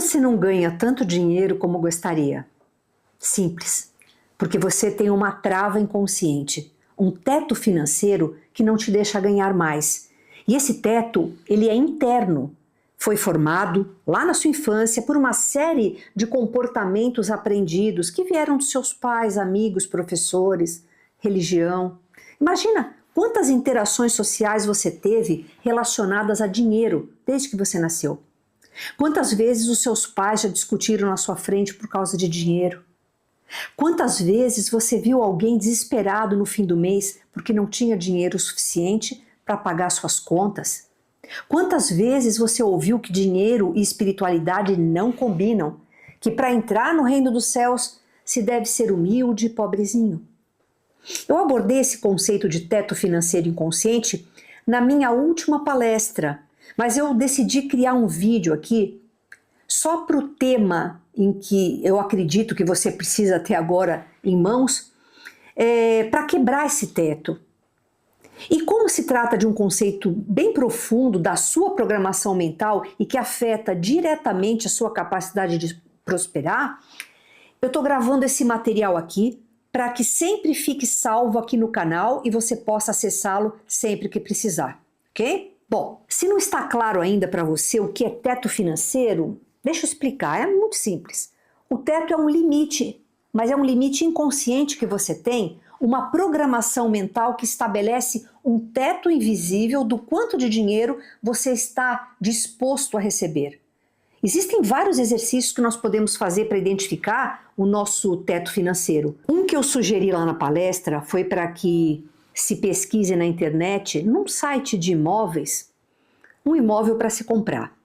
você não ganha tanto dinheiro como gostaria? Simples, porque você tem uma trava inconsciente, um teto financeiro que não te deixa ganhar mais. E esse teto, ele é interno. Foi formado lá na sua infância por uma série de comportamentos aprendidos que vieram dos seus pais, amigos, professores, religião. Imagina quantas interações sociais você teve relacionadas a dinheiro desde que você nasceu. Quantas vezes os seus pais já discutiram na sua frente por causa de dinheiro? Quantas vezes você viu alguém desesperado no fim do mês porque não tinha dinheiro suficiente para pagar suas contas? Quantas vezes você ouviu que dinheiro e espiritualidade não combinam, que para entrar no reino dos céus se deve ser humilde e pobrezinho? Eu abordei esse conceito de teto financeiro inconsciente na minha última palestra, mas eu decidi criar um vídeo aqui só para o tema em que eu acredito que você precisa ter agora em mãos, para quebrar esse teto. E como se trata de um conceito bem profundo da sua programação mental e que afeta diretamente a sua capacidade de prosperar, eu estou gravando esse material aqui para que sempre fique salvo aqui no canal e você possa acessá-lo sempre que precisar, ok? Bom, se não está claro ainda para você o que é teto financeiro, deixa eu explicar, é muito simples. O teto é um limite, mas é um limite inconsciente que você tem, uma programação mental que estabelece um teto invisível do quanto de dinheiro você está disposto a receber. Existem vários exercícios que nós podemos fazer para identificar o nosso teto financeiro. Um que eu sugeri lá na palestra foi para que se pesquise na internet, num site de imóveis, um imóvel para se comprar.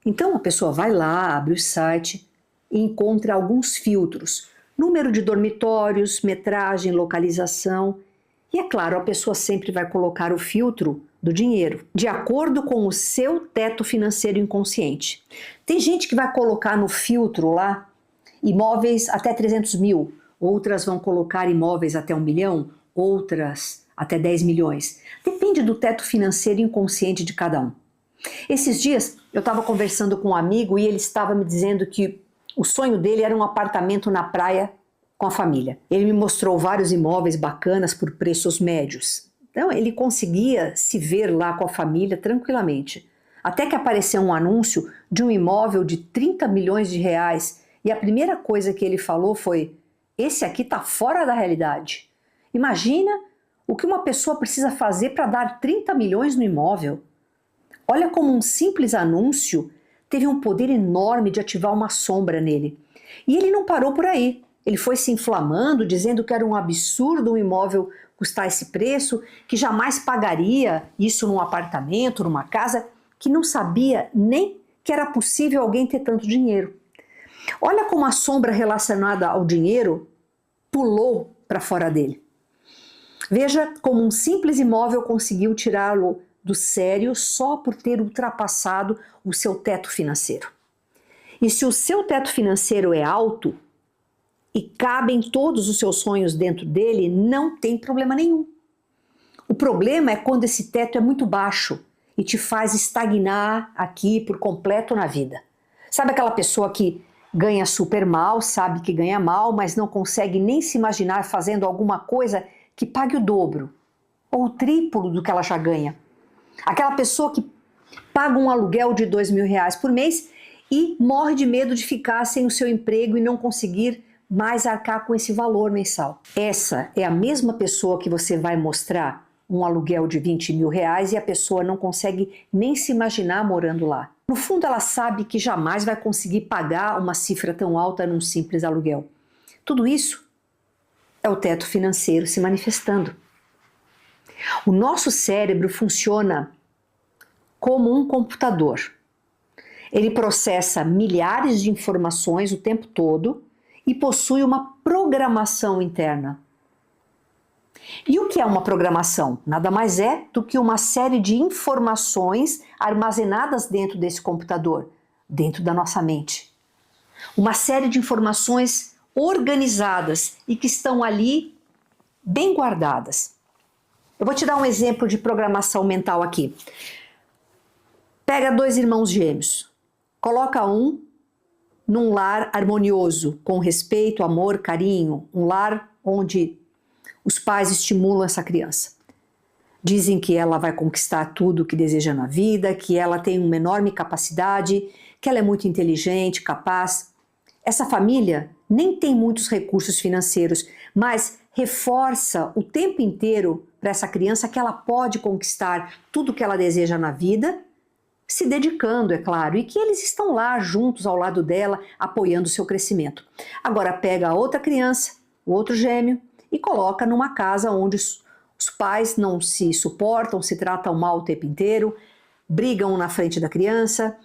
Então a pessoa vai lá, abre o site e encontra alguns filtros. Número de dormitórios, metragem, localização. E é claro, a pessoa sempre vai colocar o filtro do dinheiro, de acordo com o seu teto financeiro inconsciente. Tem gente que vai colocar no filtro lá imóveis até 300 mil, outras vão colocar imóveis até 1 milhão, outras até 10 milhões. Depende do teto financeiro inconsciente de cada um. Esses dias eu estava conversando com um amigo e ele estava me dizendo que o sonho dele era um apartamento na praia com a família. Ele me mostrou vários imóveis bacanas por preços médios. Então ele conseguia se ver lá com a família tranquilamente. Até que apareceu um anúncio de um imóvel de 30 milhões de reais e a primeira coisa que ele falou foi: esse aqui está fora da realidade. Imagina o que uma pessoa precisa fazer para dar 30 milhões no imóvel. Olha como um simples anúncio teve um poder enorme de ativar uma sombra nele. E ele não parou por aí. Ele foi se inflamando, dizendo que era um absurdo um imóvel custar esse preço, que jamais pagaria isso num apartamento, numa casa, que não sabia nem que era possível alguém ter tanto dinheiro. Olha como a sombra relacionada ao dinheiro pulou para fora dele. Veja como um simples imóvel conseguiu tirá-lo do sério só por ter ultrapassado o seu teto financeiro. E se o seu teto financeiro é alto e cabem todos os seus sonhos dentro dele, não tem problema nenhum. O problema é quando esse teto é muito baixo e te faz estagnar aqui por completo na vida. Sabe aquela pessoa que ganha super mal, sabe que ganha mal, mas não consegue nem se imaginar fazendo alguma coisa que pague o dobro ou o triplo do que ela já ganha? Aquela pessoa que paga um aluguel de 2 mil reais por mês e morre de medo de ficar sem o seu emprego e não conseguir mais arcar com esse valor mensal. Essa é a mesma pessoa que você vai mostrar um aluguel de 20 mil reais e a pessoa não consegue nem se imaginar morando lá. No fundo, ela sabe que jamais vai conseguir pagar uma cifra tão alta num simples aluguel. Tudo isso é o teto financeiro se manifestando. O nosso cérebro funciona como um computador. Ele processa milhares de informações o tempo todo e possui uma programação interna. E o que é uma programação? Nada mais é do que uma série de informações armazenadas dentro desse computador, dentro da nossa mente. Uma série de informações organizadas e que estão ali bem guardadas. Eu vou te dar um exemplo de programação mental aqui. Pega 2 irmãos gêmeos, coloca um num lar harmonioso, com respeito, amor, carinho, um lar onde os pais estimulam essa criança. Dizem que ela vai conquistar tudo o que deseja na vida, que ela tem uma enorme capacidade, que ela é muito inteligente, capaz. Essa família nem tem muitos recursos financeiros, mas reforça o tempo inteiro para essa criança que ela pode conquistar tudo o que ela deseja na vida, se dedicando, é claro, e que eles estão lá juntos ao lado dela, apoiando o seu crescimento. Agora pega a outra criança, o outro gêmeo, e coloca numa casa onde os pais não se suportam, se tratam mal o tempo inteiro, brigam na frente da criança.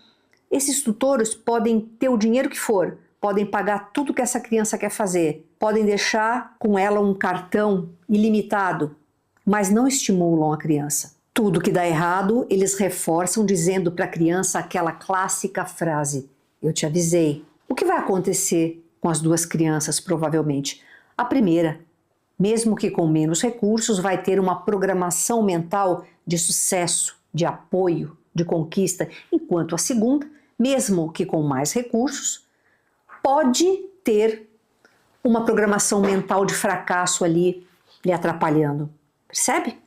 Esses tutores podem ter o dinheiro que for, podem pagar tudo que essa criança quer fazer, podem deixar com ela um cartão ilimitado, mas não estimulam a criança. Tudo que dá errado, eles reforçam dizendo para a criança aquela clássica frase: eu te avisei. O que vai acontecer com as duas crianças, provavelmente? A primeira, mesmo que com menos recursos, vai ter uma programação mental de sucesso, de apoio, de conquista, enquanto a segunda, mesmo que com mais recursos, pode ter uma programação mental de fracasso ali lhe atrapalhando. Percebe?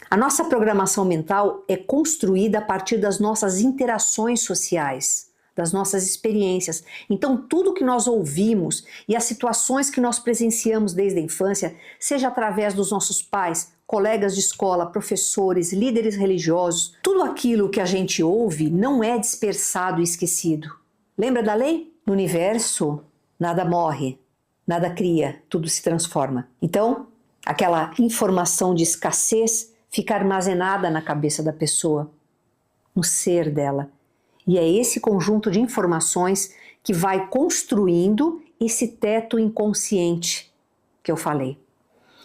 A nossa programação mental é construída a partir das nossas interações sociais, das nossas experiências. Então, tudo que nós ouvimos e as situações que nós presenciamos desde a infância, seja através dos nossos pais, colegas de escola, professores, líderes religiosos, tudo aquilo que a gente ouve não é dispersado e esquecido. Lembra da lei? No universo, nada morre, nada cria, tudo se transforma. Então, aquela informação de escassez fica armazenada na cabeça da pessoa, no ser dela. E é esse conjunto de informações que vai construindo esse teto inconsciente que eu falei.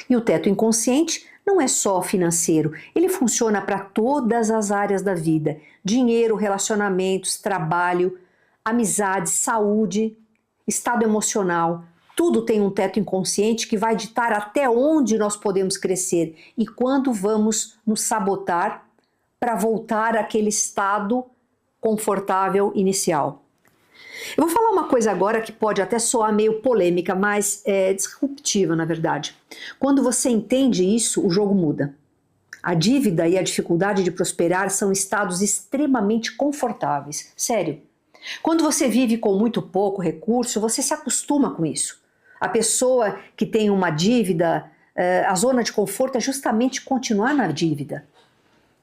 E o teto inconsciente não é só financeiro, ele funciona para todas as áreas da vida: dinheiro, relacionamentos, trabalho, amizade, saúde, estado emocional. Tudo tem um teto inconsciente que vai ditar até onde nós podemos crescer e quando vamos nos sabotar para voltar àquele estado confortável inicial. Eu vou falar uma coisa agora que pode até soar meio polêmica, mas é disruptiva, na verdade. Quando você entende isso, o jogo muda. A dívida e a dificuldade de prosperar são estados extremamente confortáveis. Sério. Quando você vive com muito pouco recurso, você se acostuma com isso. A pessoa que tem uma dívida, a zona de conforto é justamente continuar na dívida.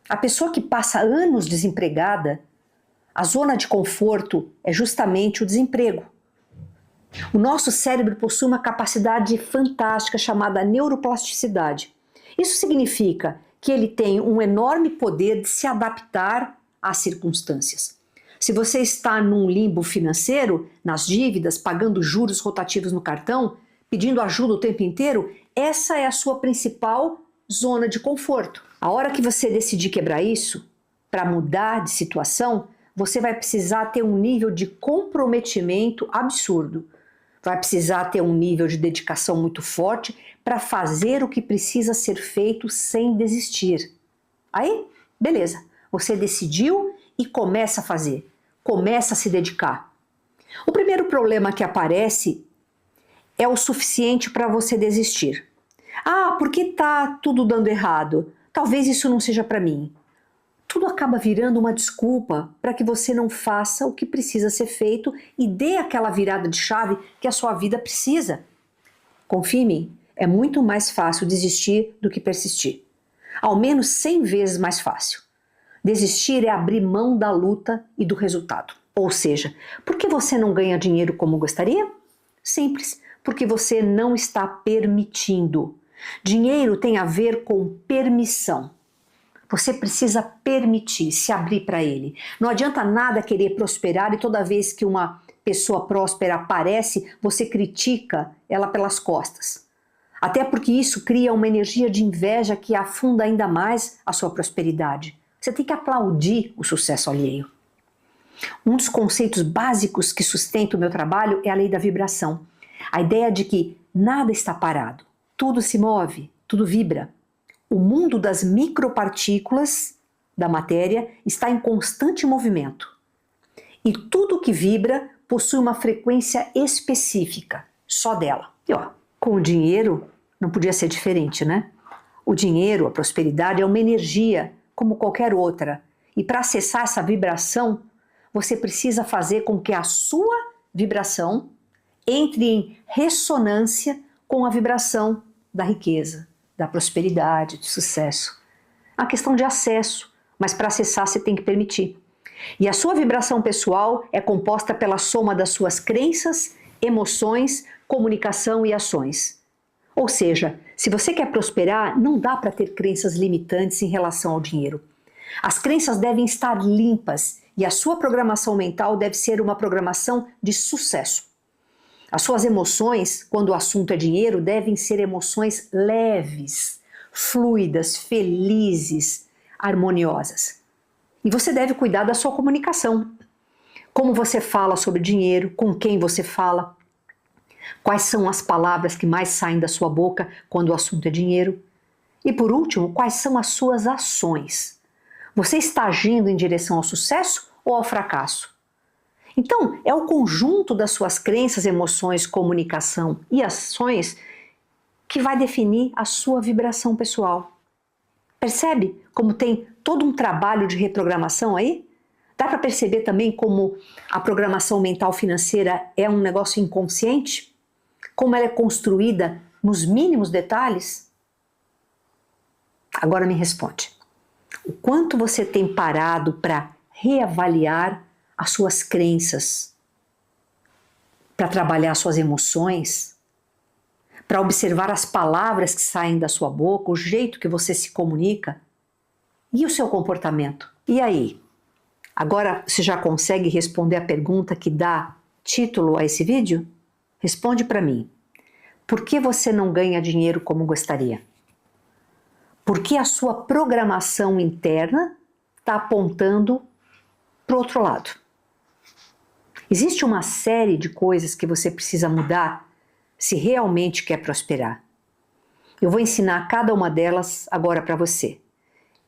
A pessoa que passa anos desempregada, a zona de conforto é justamente o desemprego. O nosso cérebro possui uma capacidade fantástica chamada neuroplasticidade. Isso significa que ele tem um enorme poder de se adaptar às circunstâncias. Se você está num limbo financeiro, nas dívidas, pagando juros rotativos no cartão, pedindo ajuda o tempo inteiro, essa é a sua principal zona de conforto. A hora que você decidir quebrar isso, para mudar de situação, você vai precisar ter um nível de comprometimento absurdo. Vai precisar ter um nível de dedicação muito forte para fazer o que precisa ser feito sem desistir. Aí, beleza, você decidiu e começa a fazer. Começa a se dedicar. O primeiro problema que aparece é o suficiente para você desistir. Ah, porque está tudo dando errado? Talvez isso não seja para mim. Tudo acaba virando uma desculpa para que você não faça o que precisa ser feito e dê aquela virada de chave que a sua vida precisa. Confie em mim, é muito mais fácil desistir do que persistir. Ao menos 100 vezes mais fácil. Desistir é abrir mão da luta e do resultado. Ou seja, por que você não ganha dinheiro como gostaria? Simples, porque você não está permitindo. Dinheiro tem a ver com permissão. Você precisa permitir, se abrir para ele. Não adianta nada querer prosperar e toda vez que uma pessoa próspera aparece, você critica ela pelas costas. Até porque isso cria uma energia de inveja que afunda ainda mais a sua prosperidade. Você tem que aplaudir o sucesso alheio. Um dos conceitos básicos que sustenta o meu trabalho é a lei da vibração. A ideia de que nada está parado, tudo se move, tudo vibra. O mundo das micropartículas da matéria está em constante movimento. E tudo que vibra possui uma frequência específica, só dela. E ó, com o dinheiro não podia ser diferente, né? O dinheiro, a prosperidade é uma energia como qualquer outra. E para acessar essa vibração, você precisa fazer com que a sua vibração entre em ressonância com a vibração da riqueza, da prosperidade, do sucesso. É uma questão de acesso, mas para acessar você tem que permitir. E a sua vibração pessoal é composta pela soma das suas crenças, emoções, comunicação e ações. Ou seja, se você quer prosperar, não dá para ter crenças limitantes em relação ao dinheiro. As crenças devem estar limpas e a sua programação mental deve ser uma programação de sucesso. As suas emoções, quando o assunto é dinheiro, devem ser emoções leves, fluidas, felizes, harmoniosas. E você deve cuidar da sua comunicação. Como você fala sobre dinheiro, com quem você fala, quais são as palavras que mais saem da sua boca quando o assunto é dinheiro. E por último, quais são as suas ações. Você está agindo em direção ao sucesso ou ao fracasso? Então, é o conjunto das suas crenças, emoções, comunicação e ações que vai definir a sua vibração pessoal. Percebe como tem todo um trabalho de reprogramação aí? Dá para perceber também como a programação mental financeira é um negócio inconsciente? Como ela é construída nos mínimos detalhes? Agora me responde. O quanto você tem parado para reavaliar as suas crenças, para trabalhar suas emoções, para observar as palavras que saem da sua boca, o jeito que você se comunica e o seu comportamento? E aí? Agora você já consegue responder a pergunta que dá título a esse vídeo? Responde para mim. Por que você não ganha dinheiro como gostaria? Porque a sua programação interna está apontando para o outro lado. Existe uma série de coisas que você precisa mudar se realmente quer prosperar. Eu vou ensinar cada uma delas agora para você.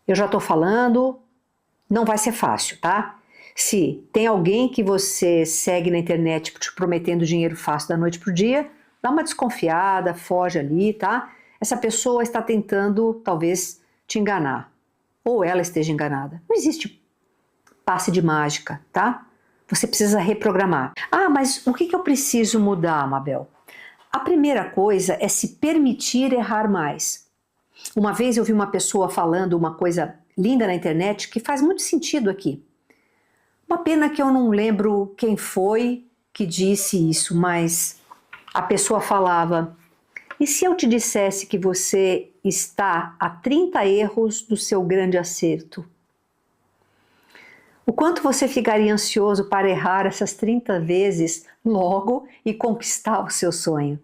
Eu já estou falando, não vai ser fácil, tá? Se tem alguém que você segue na internet te prometendo dinheiro fácil da noite para o dia, dá uma desconfiada, foge ali, tá? Essa pessoa está tentando, talvez, te enganar. Ou ela esteja enganada. Não existe passe de mágica, tá? Você precisa reprogramar. Ah, mas o que eu preciso mudar, Mabel? A primeira coisa é se permitir errar mais. Uma vez eu vi uma pessoa falando uma coisa linda na internet que faz muito sentido aqui. Uma pena que eu não lembro quem foi que disse isso, mas a pessoa falava: e se eu te dissesse que você está a 30 erros do seu grande acerto? O quanto você ficaria ansioso para errar essas 30 vezes logo e conquistar o seu sonho?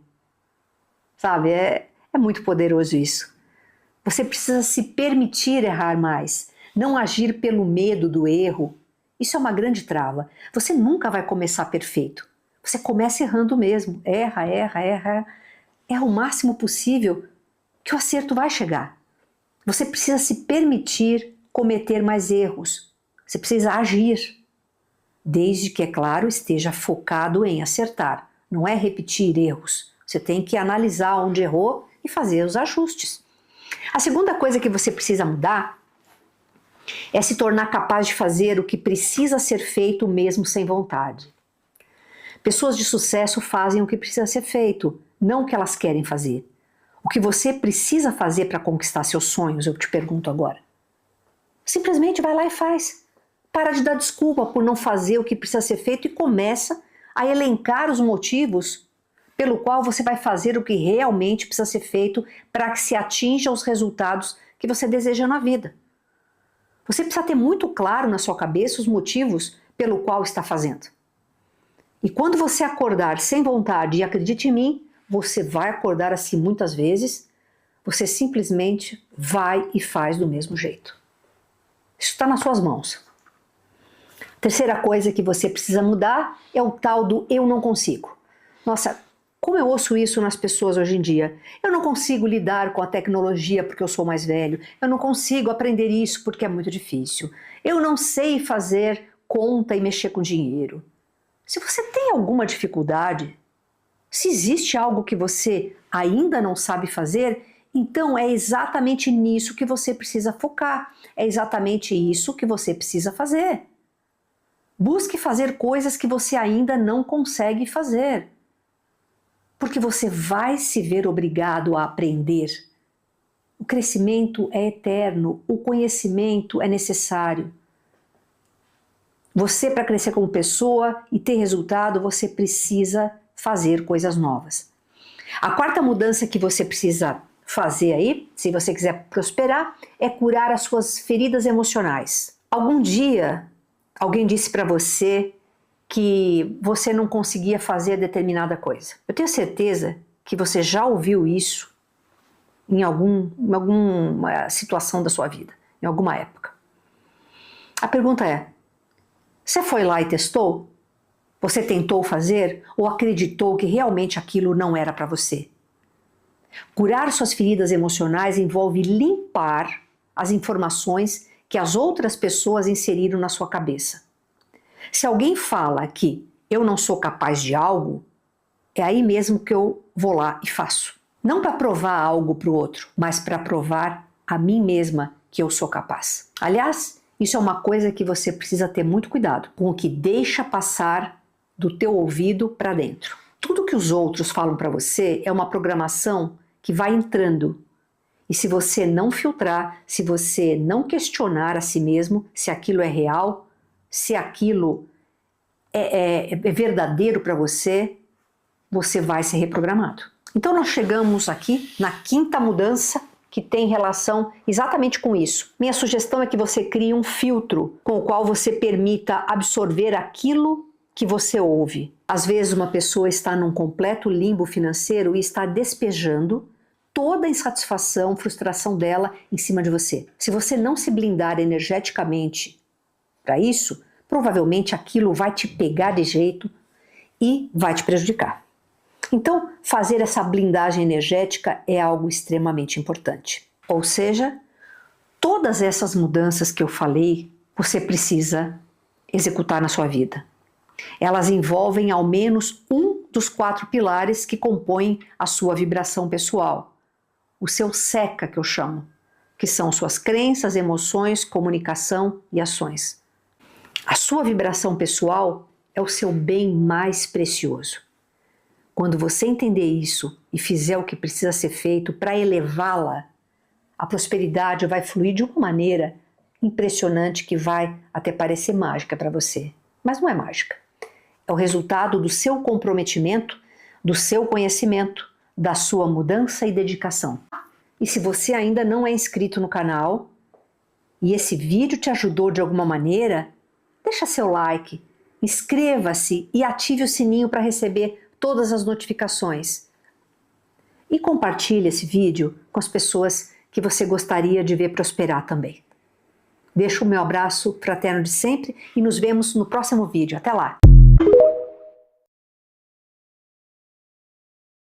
Sabe, é muito poderoso isso. Você precisa se permitir errar mais, não agir pelo medo do erro. Isso é uma grande trava. Você nunca vai começar perfeito. Você começa errando mesmo. Erra. Erra o máximo possível que o acerto vai chegar. Você precisa se permitir cometer mais erros. Você precisa agir, desde que, é claro, esteja focado em acertar. Não é repetir erros. Você tem que analisar onde errou e fazer os ajustes. A segunda coisa que você precisa mudar é se tornar capaz de fazer o que precisa ser feito mesmo sem vontade. Pessoas de sucesso fazem o que precisa ser feito, não o que elas querem fazer. O que você precisa fazer para conquistar seus sonhos, eu te pergunto agora. Simplesmente vai lá e faz. Para de dar desculpa por não fazer o que precisa ser feito e começa a elencar os motivos pelo qual você vai fazer o que realmente precisa ser feito para que se atinja os resultados que você deseja na vida. Você precisa ter muito claro na sua cabeça os motivos pelo qual está fazendo. E quando você acordar sem vontade, e acredite em mim, você vai acordar assim muitas vezes, você simplesmente vai e faz do mesmo jeito. Isso está nas suas mãos. Terceira coisa que você precisa mudar é o tal do eu não consigo. Nossa, como eu ouço isso nas pessoas hoje em dia. Eu não consigo lidar com a tecnologia porque eu sou mais velho. Eu não consigo aprender isso porque é muito difícil. Eu não sei fazer conta e mexer com dinheiro. Se você tem alguma dificuldade, se existe algo que você ainda não sabe fazer, então é exatamente nisso que você precisa focar. É exatamente isso que você precisa fazer. Busque fazer coisas que você ainda não consegue fazer. Porque você vai se ver obrigado a aprender. O crescimento é eterno, o conhecimento é necessário. Você, para crescer como pessoa e ter resultado, você precisa fazer coisas novas. A quarta mudança que você precisa fazer aí, se você quiser prosperar, é curar as suas feridas emocionais. Algum dia, alguém disse para você que você não conseguia fazer determinada coisa. Eu tenho certeza que você já ouviu isso em alguma situação da sua vida, em alguma época. A pergunta é, você foi lá e testou? Você tentou fazer ou acreditou que realmente aquilo não era para você? Curar suas feridas emocionais envolve limpar as informações que as outras pessoas inseriram na sua cabeça. Se alguém fala que eu não sou capaz de algo, é aí mesmo que eu vou lá e faço. Não para provar algo para o outro, mas para provar a mim mesma que eu sou capaz. Aliás, isso é uma coisa que você precisa ter muito cuidado com o que deixa passar do teu ouvido para dentro. Tudo que os outros falam para você é uma programação que vai entrando. E se você não filtrar, se você não questionar a si mesmo se aquilo é real, se aquilo é verdadeiro para você, você vai ser reprogramado. Então nós chegamos aqui na quinta mudança que tem relação exatamente com isso. Minha sugestão é que você crie um filtro com o qual você permita absorver aquilo que você ouve. Às vezes uma pessoa está num completo limbo financeiro e está despejando toda a insatisfação, frustração dela em cima de você. Se você não se blindar energeticamente para isso, provavelmente aquilo vai te pegar de jeito e vai te prejudicar. Então, fazer essa blindagem energética é algo extremamente importante. Ou seja, todas essas mudanças que eu falei, você precisa executar na sua vida. Elas envolvem ao menos um dos 4 pilares que compõem a sua vibração pessoal. O seu SECA, que eu chamo, que são suas crenças, emoções, comunicação e ações. A sua vibração pessoal é o seu bem mais precioso. Quando você entender isso e fizer o que precisa ser feito para elevá-la, a prosperidade vai fluir de uma maneira impressionante que vai até parecer mágica para você. Mas não é mágica. É o resultado do seu comprometimento, do seu conhecimento, da sua mudança e dedicação. E se você ainda não é inscrito no canal e esse vídeo te ajudou de alguma maneira, deixa seu like, inscreva-se e ative o sininho para receber todas as notificações. E compartilhe esse vídeo com as pessoas que você gostaria de ver prosperar também. Deixo o meu abraço fraterno de sempre e nos vemos no próximo vídeo. Até lá!